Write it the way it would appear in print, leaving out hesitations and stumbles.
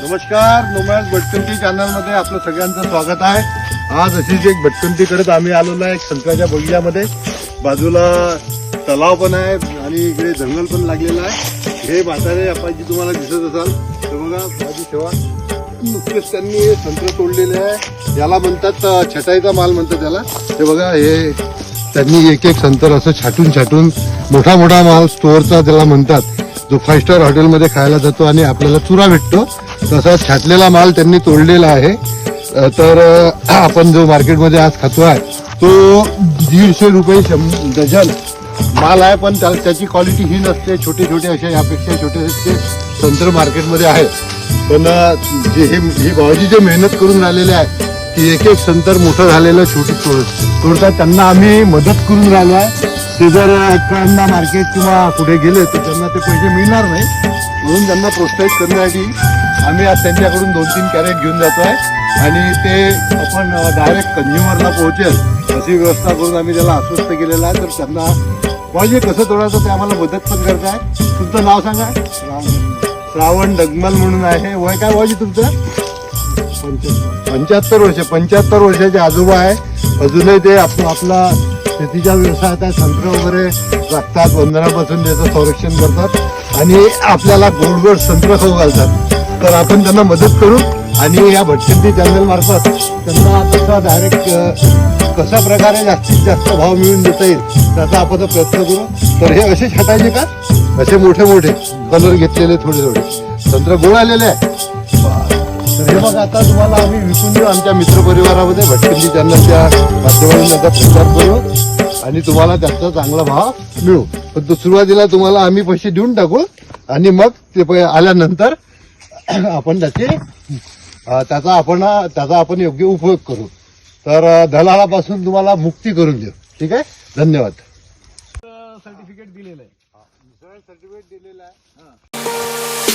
नमस्कार, नोमॅड भटकंती चॅनलमध्ये आपलं सगळ्यांचं स्वागत आहे। आज अशीच एक भटकंती करत आम्ही आलेलो आहे संत्र्याच्या बगियामध्ये। बाजूला तलाव पण आहे आणि इकडे जंगल पण लागलेलं आहे। हे म्हातारे आपण तुम्हाला दिसत असाल तर बघा बाजू ठेवा, नुकतेच त्यांनी संत्र तोडलेले आहे। याला म्हणतात छटाईचा माल म्हणतात त्याला। हे बघा, हे त्यांनी एक एक संत्र असं छाटून मोठा मोठा माल स्टोअरचा त्याला म्हणतात, जो 5 स्टार हॉटेलमध्ये खायला जातो आणि आपल्याला चुरा भेटतो, तसा छाटलेला माल त्यांनी तोडलेला आहे। तर आपण जो मार्केटमध्ये आज खातो आहे तो 150 रुपये डझन माल आहे, पण त्याची क्वालिटी ही नसते। छोटे छोटे असे यापेक्षा छोटे संत्र मार्केटमध्ये आहेत, पण जे हे भाऊजी जे मेहनत करून राहिलेले आहे की एक एक संतर मोठं झालेलं छोटी तोडतात, त्यांना आम्ही मदत करून राहिलो आहे। ते जर एखादा मार्केट किंवा कुठे गेले तर त्यांना ते पैसे मिळणार नाही, म्हणून त्यांना प्रोत्साहित करण्यासाठी आम्ही आज त्यांच्याकडून 2-3 कॅरेट घेऊन जातो आहे आणि ते आपण डायरेक्ट कंझ्युमरला पोहोचेल अशी व्यवस्था करून आम्ही त्याला आश्वस्त केलेलं आहे। तर त्यांना भाऊजी कसं तोडायचं ते आम्हाला मदत पण करताय। तुमचं नाव सांगा? श्रावण डगमल म्हणून आहे। वय काय भाऊजी तुमचं? 75 वर्ष। 75 वर्षाचे आजोबा आहे। अजूनही ते आपला शेतीच्या व्यवसायात आहे, संत्र वगैरे राखतात, वंदनापासून त्याचं संरक्षण करतात आणि आपल्याला गोड गोड संत्र खाऊ घालतात। तर आपण त्यांना मदत करू आणि या भटकंती चॅनल मार्फत त्यांना तसा डायरेक्ट कशा प्रकारे जास्तीत जास्त भाव मिळून देता येईल त्याचा आपण प्रयत्न करू। तर हे असे छाटायचे का? असे मोठे मोठे कलर घेतलेले थोडे थोडे संत्र गोळ आलेले आहे। तर हे बघा, आता तुम्हाला आम्ही विकून देऊ आमच्या मित्रपरिवारामध्ये। भटकंती चॅनलच्या माध्यमातून त्याचा प्रचार करू आणि तुम्हाला त्याचा चांगला भाव मिळू। पण तो सुरुवातीला तुम्हाला आम्ही पैसे देऊन टाकू आणि मग ते आल्यानंतर आपण त्याचा आपण योग्य उपयोग करू। तर दलालापासून तुम्हाला मुक्ती करून देऊ। ठीक आहे, धन्यवाद। सर्टिफिकेट दिलेलं आहे, सर्टिफिकेट दिलेलं आहे।